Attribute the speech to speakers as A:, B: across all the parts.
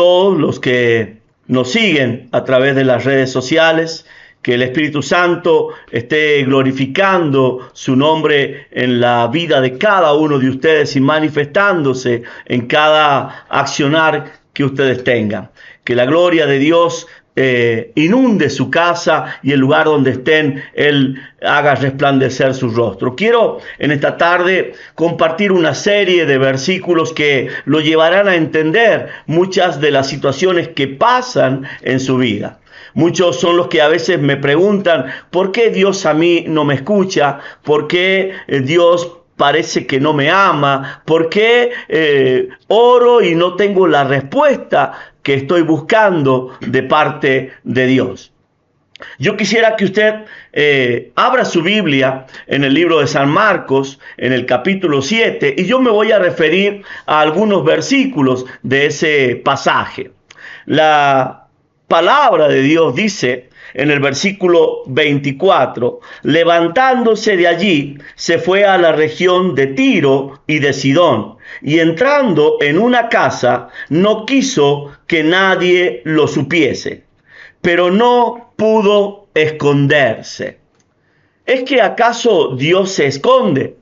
A: todos los que nos siguen a través de las redes sociales. Que el Espíritu Santo esté glorificando su nombre en la vida de cada uno de ustedes y manifestándose en cada accionar que ustedes tengan. Que la gloria de Dios inunde su casa y el lugar donde estén, Él haga resplandecer su rostro. Quiero en esta tarde compartir una serie de versículos que lo llevarán a entender muchas de las situaciones que pasan en su vida. Muchos son los que a veces me preguntan, ¿por qué Dios a mí no me escucha? ¿Por qué Dios parece que no me ama? ¿Por qué oro y no tengo la respuesta que estoy buscando de parte de Dios? Yo quisiera que usted abra su Biblia en el libro de San Marcos, en el capítulo 7, y yo me voy a referir a algunos versículos de ese pasaje. La palabra de Dios dice en el versículo 24, levantándose de allí, se fue a la región de Tiro y de Sidón, y entrando en una casa, no quiso que nadie lo supiese, pero no pudo esconderse. ¿Es que acaso Dios se esconde?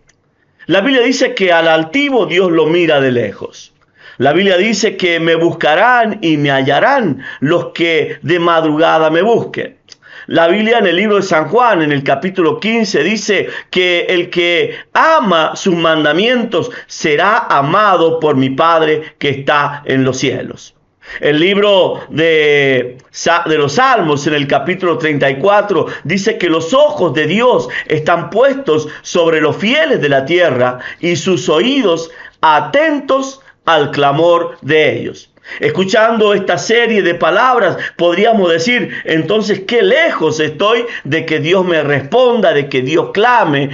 A: La Biblia dice que al altivo Dios lo mira de lejos. La Biblia dice que me buscarán y me hallarán los que de madrugada me busquen. La Biblia en el libro de San Juan, en el capítulo 15, dice que el que ama sus mandamientos será amado por mi Padre que está en los cielos. El libro de los Salmos, en el capítulo 34, dice que los ojos de Dios están puestos sobre los fieles de la tierra y sus oídos atentos al clamor de ellos. Escuchando esta serie de palabras, podríamos decir, entonces, qué lejos estoy de que Dios me responda, de que Dios clame,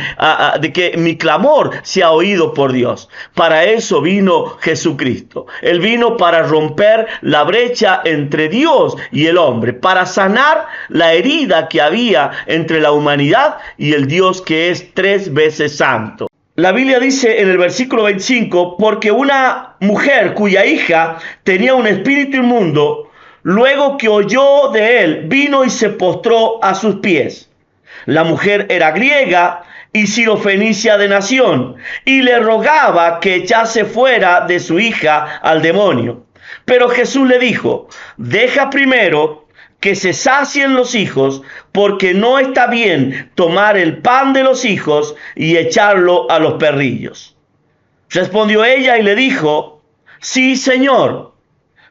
A: de que mi clamor sea oído por Dios. Para eso vino Jesucristo. Él vino para romper la brecha entre Dios y el hombre, para sanar la herida que había entre la humanidad y el Dios que es 3 veces santo. La Biblia dice en el versículo 25, porque una mujer cuya hija tenía un espíritu inmundo, luego que oyó de él, vino y se postró a sus pies. La mujer era griega y sirofenicia de nación, y le rogaba que echase fuera de su hija al demonio. Pero Jesús le dijo, deja primero que se sacien los hijos, porque no está bien tomar el pan de los hijos y echarlo a los perrillos. Respondió ella y le dijo, sí, Señor,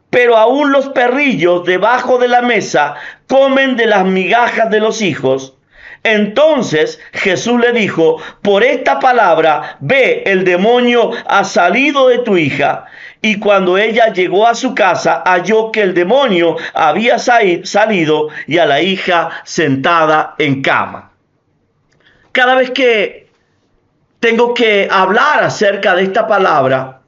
A: pero aún los perrillos debajo de la mesa comen de las migajas de los hijos. Entonces Jesús le dijo, por esta palabra, ve, el demonio ha salido de tu hija. Y cuando ella llegó a su casa, halló que el demonio había salido y a la hija sentada en cama. Cada vez que tengo que hablar acerca de esta palabra,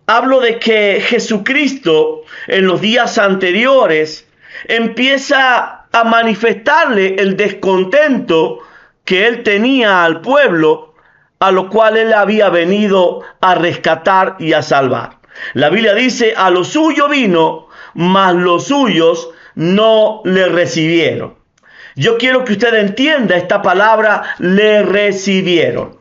A: hablo de que Jesucristo en los días anteriores empieza a manifestarle el descontento que él tenía al pueblo, a lo cual él había venido a rescatar y a salvar. La Biblia dice, a lo suyo vino, mas los suyos no le recibieron. Yo quiero que usted entienda esta palabra, le recibieron.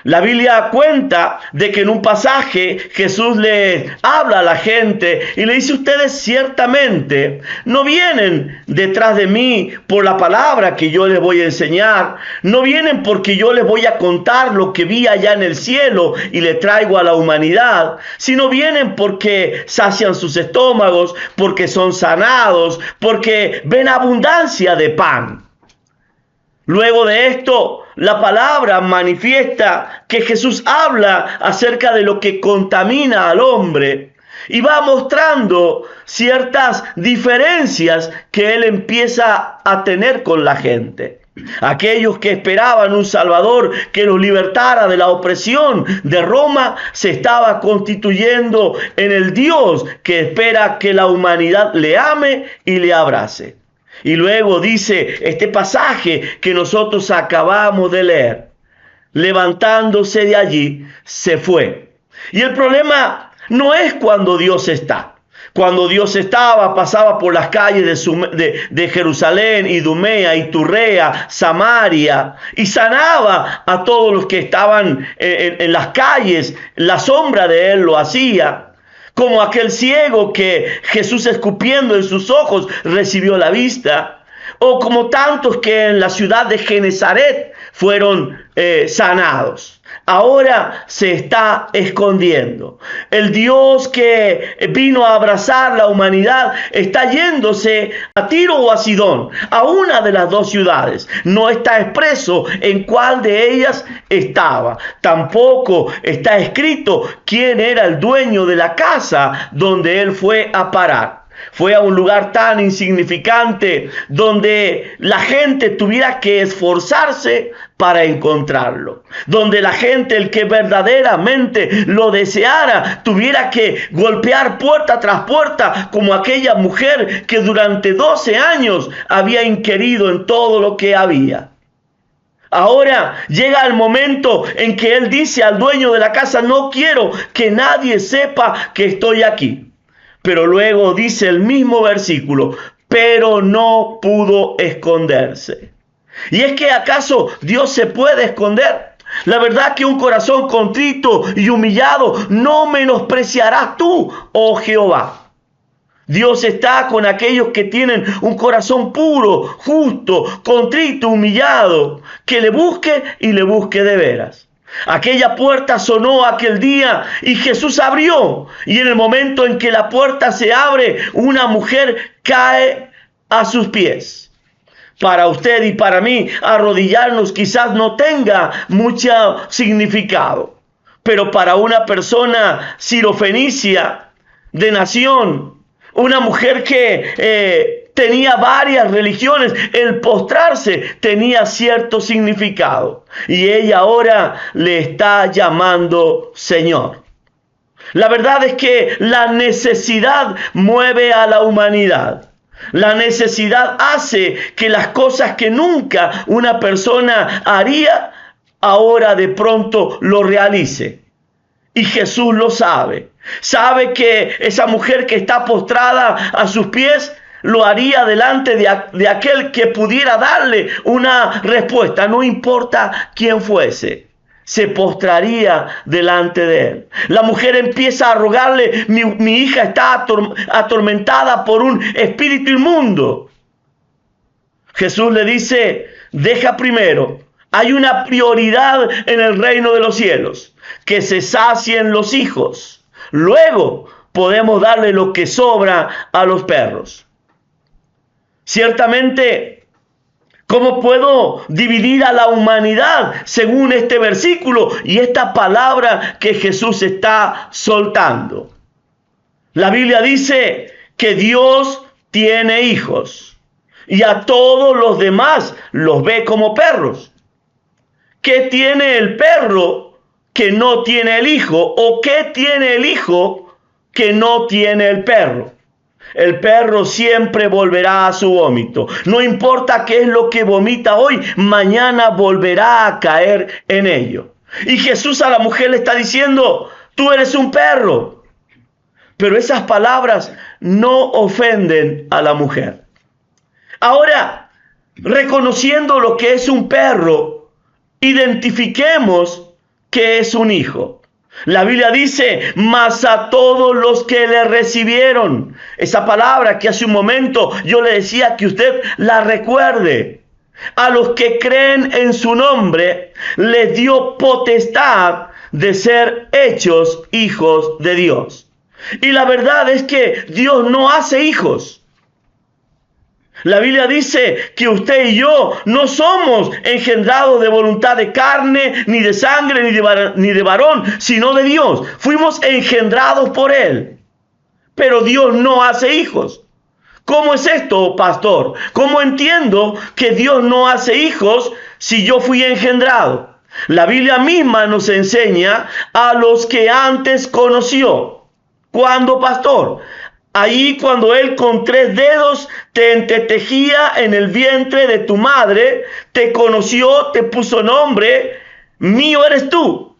A: La Biblia cuenta de que en un pasaje Jesús le habla a la gente y le dice, ustedes ciertamente no vienen detrás de mí por la palabra que yo les voy a enseñar, no vienen porque yo les voy a contar lo que vi allá en el cielo y le traigo a la humanidad, sino vienen porque sacian sus estómagos, porque son sanados, porque ven abundancia de pan. Luego de esto, la palabra manifiesta que Jesús habla acerca de lo que contamina al hombre y va mostrando ciertas diferencias que él empieza a tener con la gente. Aquellos que esperaban un Salvador que los libertara de la opresión de Roma, se estaba constituyendo en el Dios que espera que la humanidad le ame y le abrace. Y luego dice este pasaje que nosotros acabamos de leer, levantándose de allí, se fue. Y el problema no es cuando Dios está. Cuando Dios pasaba por las calles de Jerusalén, Idumea, Iturrea, Samaria, y sanaba a todos los que estaban en las calles. La sombra de Él lo hacía. Como aquel ciego que Jesús, escupiendo en sus ojos, recibió la vista. O como tantos que en la ciudad de Genezaret fueron sanados. Ahora se está escondiendo. El Dios que vino a abrazar la humanidad está yéndose a Tiro o a Sidón, a una de las dos ciudades. No está expreso en cuál de ellas estaba. Tampoco está escrito quién era el dueño de la casa donde él fue a parar. Fue a un lugar tan insignificante donde la gente tuviera que esforzarse para encontrarlo. Donde la gente, el que verdaderamente lo deseara, tuviera que golpear puerta tras puerta como aquella mujer que durante 12 años había inquirido en todo lo que había. Ahora llega el momento en que él dice al dueño de la casa: no quiero que nadie sepa que estoy aquí. Pero luego dice el mismo versículo: pero no pudo esconderse. ¿Y es que acaso Dios se puede esconder? La verdad que un corazón contrito y humillado no menospreciarás tú, oh Jehová. Dios está con aquellos que tienen un corazón puro, justo, contrito, humillado, que le busque y le busque de veras. Aquella puerta sonó aquel día y Jesús abrió. Y en el momento en que la puerta se abre, una mujer cae a sus pies. Para usted y para mí, arrodillarnos quizás no tenga mucho significado. Pero para una persona sirofenicia de nación, una mujer que tenía varias religiones, el postrarse tenía cierto significado. Y ella ahora le está llamando Señor. La verdad es que la necesidad mueve a la humanidad. La necesidad hace que las cosas que nunca una persona haría, ahora de pronto lo realice. Y Jesús lo sabe. Sabe que esa mujer que está postrada a sus pies lo haría delante de aquel que pudiera darle una respuesta. No importa quién fuese, se postraría delante de él. La mujer empieza a rogarle: mi hija está atormentada por un espíritu inmundo. Jesús le dice: deja primero. Hay una prioridad en el reino de los cielos: que se sacien los hijos. Luego podemos darle lo que sobra a los perros. Ciertamente, ¿cómo puedo dividir a la humanidad según este versículo y esta palabra que Jesús está soltando? La Biblia dice que Dios tiene hijos y a todos los demás los ve como perros. ¿Qué tiene el perro que no tiene el hijo? ¿O qué tiene el hijo que no tiene el perro? El perro siempre volverá a su vómito. No importa qué es lo que vomita hoy, mañana volverá a caer en ello. Y Jesús a la mujer le está diciendo: tú eres un perro. Pero esas palabras no ofenden a la mujer. Ahora, reconociendo lo que es un perro, identifiquemos que es un hijo. La Biblia dice: mas a todos los que le recibieron. Esa palabra que hace un momento yo le decía que usted la recuerde. A los que creen en su nombre, les dio potestad de ser hechos hijos de Dios. Y la verdad es que Dios no hace hijos. La Biblia dice que usted y yo no somos engendrados de voluntad de carne, ni de sangre, ni de varón, sino de Dios. Fuimos engendrados por Él. Pero Dios no hace hijos. ¿Cómo es esto, pastor? ¿Cómo entiendo que Dios no hace hijos si yo fui engendrado? La Biblia misma nos enseña a los que antes conoció. ¿Cuándo, pastor? Ahí cuando Él con 3 dedos te entretejía en el vientre de tu madre, te conoció, te puso nombre: mío eres tú.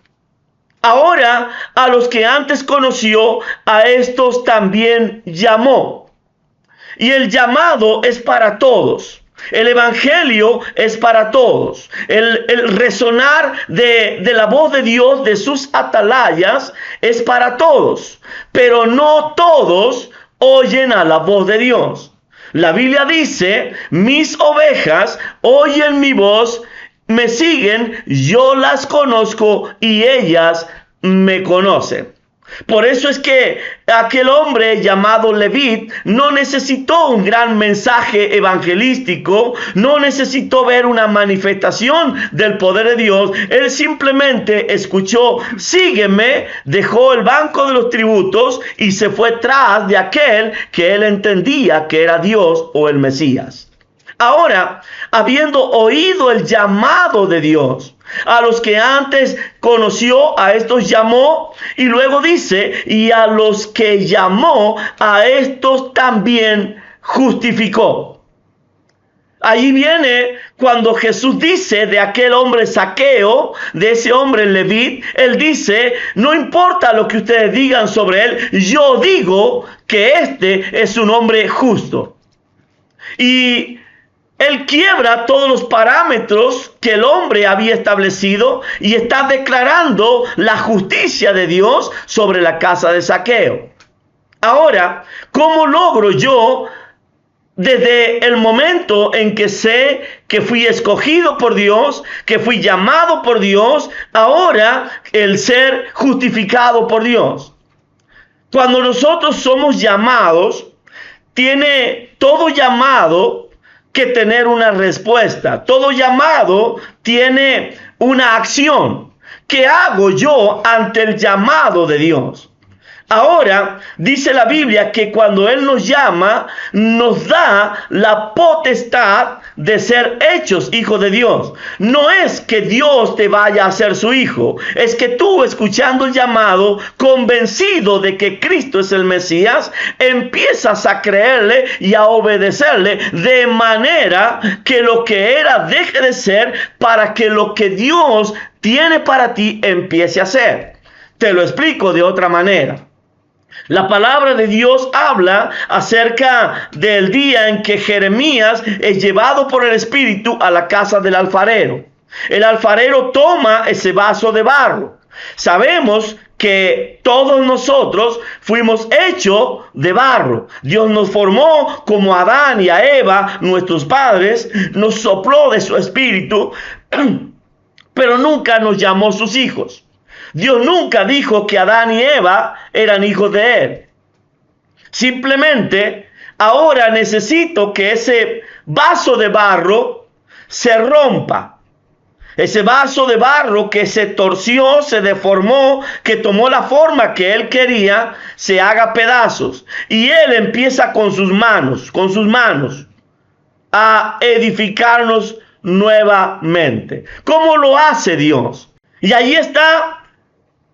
A: Ahora a los que antes conoció, a estos también llamó. Y el llamado es para todos. El evangelio es para todos. El resonar de la voz de Dios, de sus atalayas, es para todos. Pero no todos oyen a la voz de Dios. La Biblia dice: mis ovejas oyen mi voz, me siguen, yo las conozco y ellas me conocen. Por eso es que aquel hombre llamado Leví no necesitó un gran mensaje evangelístico, no necesitó ver una manifestación del poder de Dios. Él simplemente escuchó: sígueme, dejó el banco de los tributos y se fue tras de aquel que él entendía que era Dios o el Mesías. Ahora, habiendo oído el llamado de Dios, a los que antes conoció, a estos llamó, y luego dice: y a los que llamó, a estos también justificó. Ahí viene cuando Jesús dice de aquel hombre Zaqueo, de ese hombre Leví, él dice: no importa lo que ustedes digan sobre él, yo digo que este es un hombre justo. Y él quiebra todos los parámetros que el hombre había establecido y está declarando la justicia de Dios sobre la casa de Zaqueo. Ahora, ¿cómo logro yo, desde el momento en que sé que fui escogido por Dios, que fui llamado por Dios, ahora el ser justificado por Dios? Cuando nosotros somos llamados, tiene todo llamado que tener una respuesta. Todo llamado tiene una acción. ¿Qué hago yo ante el llamado de Dios? Ahora, dice la Biblia que cuando Él nos llama, nos da la potestad de ser hechos hijos de Dios. No es que Dios te vaya a ser su hijo, es que tú, escuchando el llamado, convencido de que Cristo es el Mesías, empiezas a creerle y a obedecerle, de manera que lo que era deje de ser, para que lo que Dios tiene para ti empiece a ser. Te lo explico de otra manera. La palabra de Dios habla acerca del día en que Jeremías es llevado por el Espíritu a la casa del alfarero. El alfarero toma ese vaso de barro. Sabemos que todos nosotros fuimos hechos de barro. Dios nos formó como a Adán y a Eva, nuestros padres, nos sopló de su espíritu, pero nunca nos llamó sus hijos. Dios nunca dijo que Adán y Eva eran hijos de Él. Simplemente, ahora necesito que ese vaso de barro se rompa. Ese vaso de barro que se torció, se deformó, que tomó la forma que Él quería, se haga pedazos. Y Él empieza con sus manos, a edificarnos nuevamente. ¿Cómo lo hace Dios? Y ahí está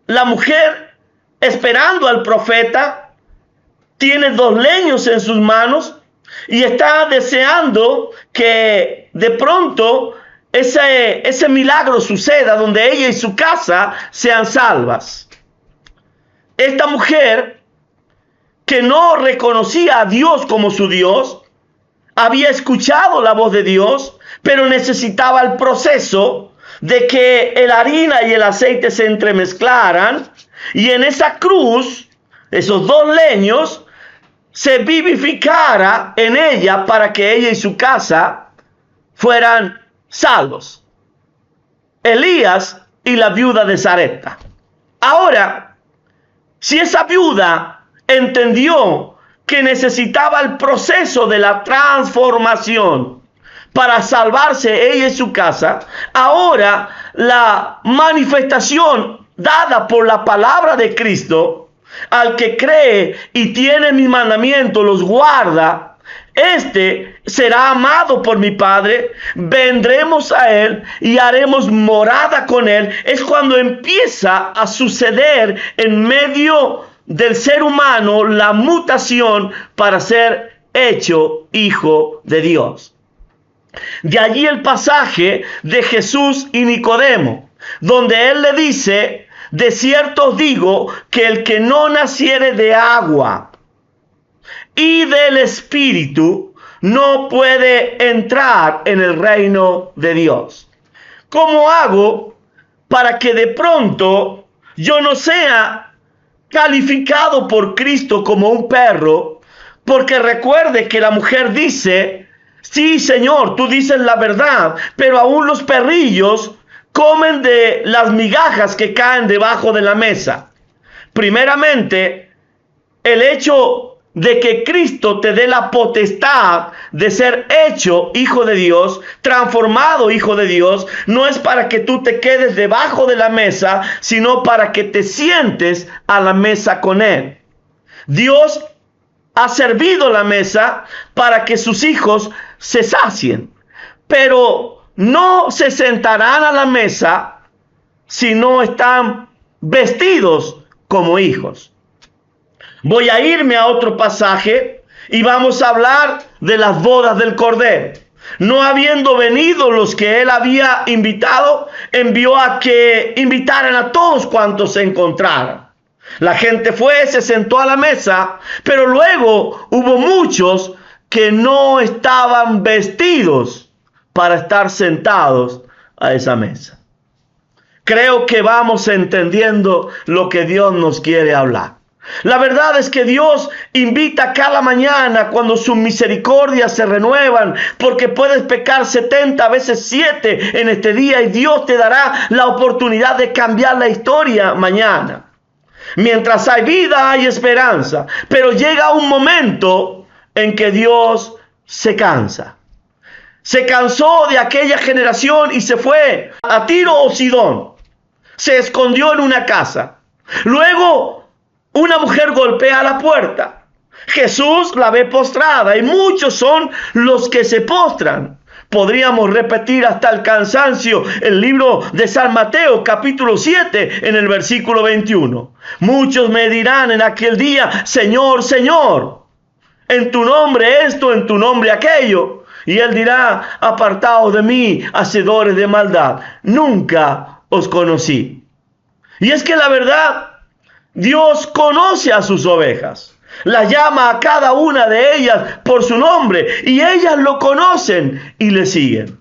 A: la mujer esperando al profeta, tiene 2 leños en sus manos y está deseando que de pronto ese milagro suceda, donde ella y su casa sean salvas. Esta mujer, que no reconocía a Dios como su Dios, había escuchado la voz de Dios, pero necesitaba el proceso de que el harina y el aceite se entremezclaran, y en esa cruz, esos 2 leños, se vivificara en ella para que ella y su casa fueran salvos. Elías y la viuda de Sarepta. Ahora, si esa viuda entendió que necesitaba el proceso de la transformación para salvarse ella y su casa, ahora la manifestación dada por la palabra de Cristo, al que cree y tiene mis mandamientos, los guarda, este será amado por mi Padre, vendremos a Él y haremos morada con Él. Es cuando empieza a suceder en medio del ser humano la mutación para ser hecho hijo de Dios. De allí el pasaje de Jesús y Nicodemo, donde él le dice: De cierto os digo que el que no naciere de agua y del Espíritu no puede entrar en el reino de Dios. ¿Cómo hago para que de pronto yo no sea calificado por Cristo como un perro? Porque recuerde que la mujer dice, sí, Señor, tú dices la verdad, pero aún los perrillos comen de las migajas que caen debajo de la mesa. Primeramente, el hecho de que Cristo te dé la potestad de ser hecho hijo de Dios, transformado hijo de Dios, no es para que tú te quedes debajo de la mesa, sino para que te sientes a la mesa con Él. Dios ha servido la mesa para que sus hijos se sacien, pero no se sentarán a la mesa si no están vestidos como hijos. Voy a irme a otro pasaje y vamos a hablar de las bodas del Cordero. No habiendo venido los que él había invitado, envió a que invitaran a todos cuantos se encontraran. La gente fue, se sentó a la mesa, pero luego hubo muchos que no estaban vestidos para estar sentados a esa mesa. Creo que vamos entendiendo lo que Dios nos quiere hablar. La verdad es que Dios invita cada mañana cuando sus misericordias se renuevan, porque puedes pecar 70 veces 7 en este día y Dios te dará la oportunidad de cambiar la historia mañana. Mientras hay vida, hay esperanza, pero llega un momento en que Dios se cansa. Se cansó de aquella generación y se fue a Tiro o Sidón. Se escondió en una casa. Luego, una mujer golpea la puerta. Jesús la ve postrada y muchos son los que se postran. Podríamos repetir hasta el cansancio el libro de San Mateo, capítulo 7, en el versículo 21. Muchos me dirán en aquel día, Señor, Señor, en tu nombre esto, en tu nombre aquello. Y él dirá, apartaos de mí, hacedores de maldad, nunca os conocí. Y es que la verdad, Dios conoce a sus ovejas. Las llama a cada una de ellas por su nombre y ellas lo conocen y le siguen.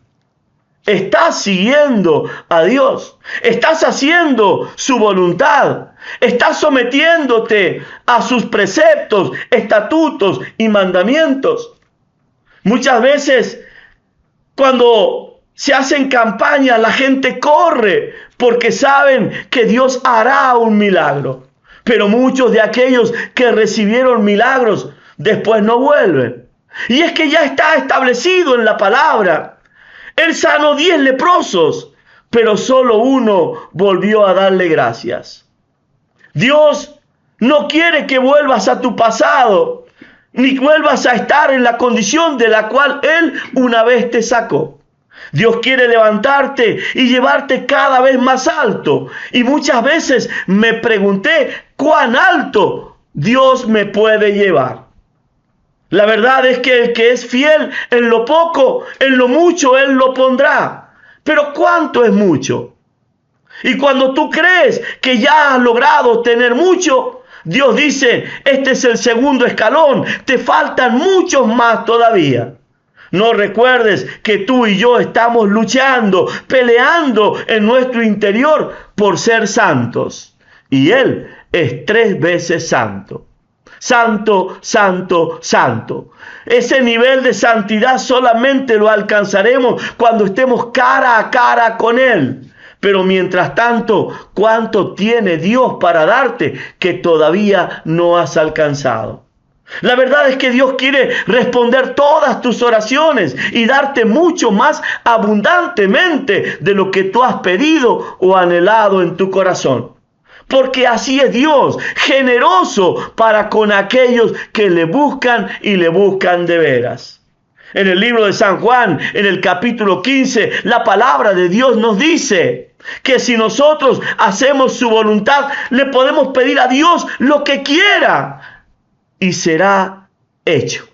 A: Estás siguiendo a Dios. Estás haciendo su voluntad. Estás sometiéndote a sus preceptos, estatutos y mandamientos. Muchas veces cuando se hacen campañas, la gente corre porque saben que Dios hará un milagro. Pero muchos de aquellos que recibieron milagros después no vuelven. Y es que ya está establecido en la palabra. Él sanó 10 leprosos, pero solo uno volvió a darle gracias. Dios no quiere que vuelvas a tu pasado, ni vuelvas a estar en la condición de la cual Él una vez te sacó. Dios quiere levantarte y llevarte cada vez más alto. Y muchas veces me pregunté, ¿cuán alto Dios me puede llevar? La verdad es que el que es fiel en lo poco, en lo mucho Él lo pondrá. Pero ¿cuánto es mucho? Y cuando tú crees que ya has logrado tener mucho, Dios dice, este es el segundo escalón, te faltan muchos más todavía. No recuerdes que tú y yo estamos luchando, peleando en nuestro interior por ser santos. Y Él es 3 veces santo. Santo, santo, santo. Ese nivel de santidad solamente lo alcanzaremos cuando estemos cara a cara con Él. Pero mientras tanto, ¿cuánto tiene Dios para darte que todavía no has alcanzado? La verdad es que Dios quiere responder todas tus oraciones y darte mucho más abundantemente de lo que tú has pedido o anhelado en tu corazón. Porque así es Dios, generoso para con aquellos que le buscan y le buscan de veras. En el libro de San Juan, en el capítulo 15, la palabra de Dios nos dice que si nosotros hacemos su voluntad, le podemos pedir a Dios lo que quiera y será hecho.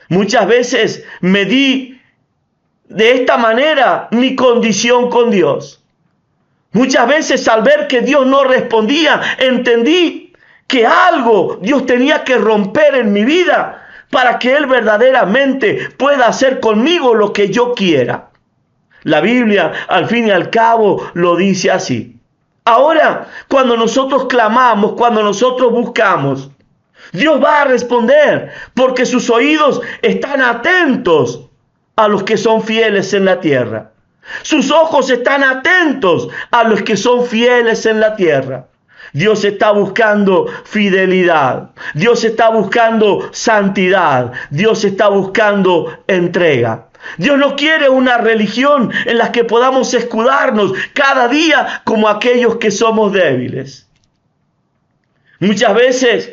A: Muchas veces medí de esta manera mi condición con Dios. Muchas veces al ver que Dios no respondía, entendí que algo Dios tenía que romper en mi vida para que Él verdaderamente pueda hacer conmigo lo que yo quiera. La Biblia, al fin y al cabo, lo dice así. Ahora, cuando nosotros clamamos, cuando nosotros buscamos, Dios va a responder porque sus oídos están atentos a los que son fieles en la tierra. Sus ojos están atentos a los que son fieles en la tierra. Dios está buscando fidelidad. Dios está buscando santidad. Dios está buscando entrega. Dios no quiere una religión en la que podamos escudarnos cada día como aquellos que somos débiles. Muchas veces,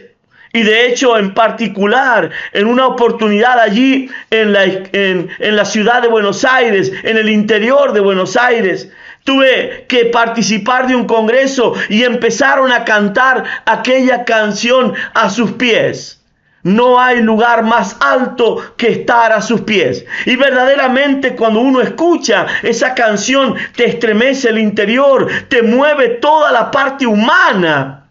A: y de hecho en particular, en una oportunidad allí en la ciudad de Buenos Aires, en el interior de Buenos Aires, tuve que participar de un congreso y empezaron a cantar aquella canción a sus pies. No hay lugar más alto que estar a sus pies. Y verdaderamente cuando uno escucha esa canción, te estremece el interior, te mueve toda la parte humana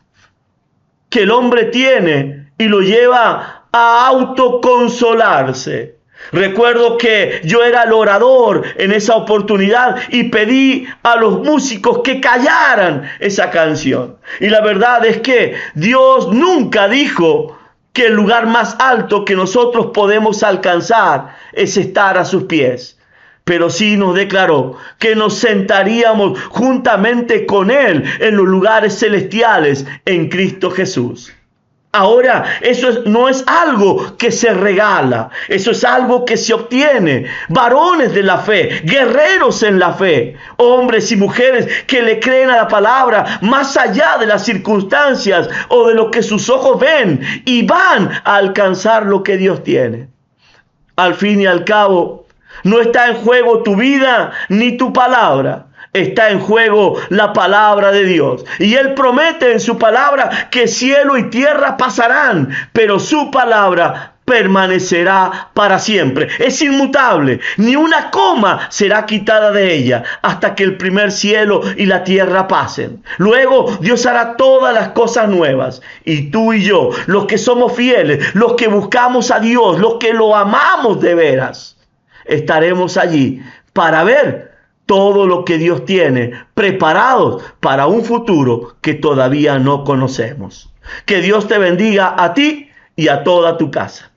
A: que el hombre tiene y lo lleva a autoconsolarse. Recuerdo que yo era el orador en esa oportunidad y pedí a los músicos que callaran esa canción. Y la verdad es que Dios nunca dijo que el lugar más alto que nosotros podemos alcanzar es estar a sus pies. Pero sí nos declaró que nos sentaríamos juntamente con Él en los lugares celestiales en Cristo Jesús. Ahora, no es algo que se regala, eso es algo que se obtiene. Varones de la fe, guerreros en la fe, hombres y mujeres que le creen a la palabra más allá de las circunstancias o de lo que sus ojos ven y van a alcanzar lo que Dios tiene. Al fin y al cabo, no está en juego tu vida ni tu palabra. Está en juego la palabra de Dios. Y Él promete en su palabra que cielo y tierra pasarán, pero su palabra permanecerá para siempre. Es inmutable. Ni una coma será quitada de ella hasta que el primer cielo y la tierra pasen. Luego Dios hará todas las cosas nuevas. Y tú y yo, los que somos fieles, los que buscamos a Dios, los que lo amamos de veras, estaremos allí para ver todo lo que Dios tiene preparados para un futuro que todavía no conocemos. Que Dios te bendiga a ti y a toda tu casa.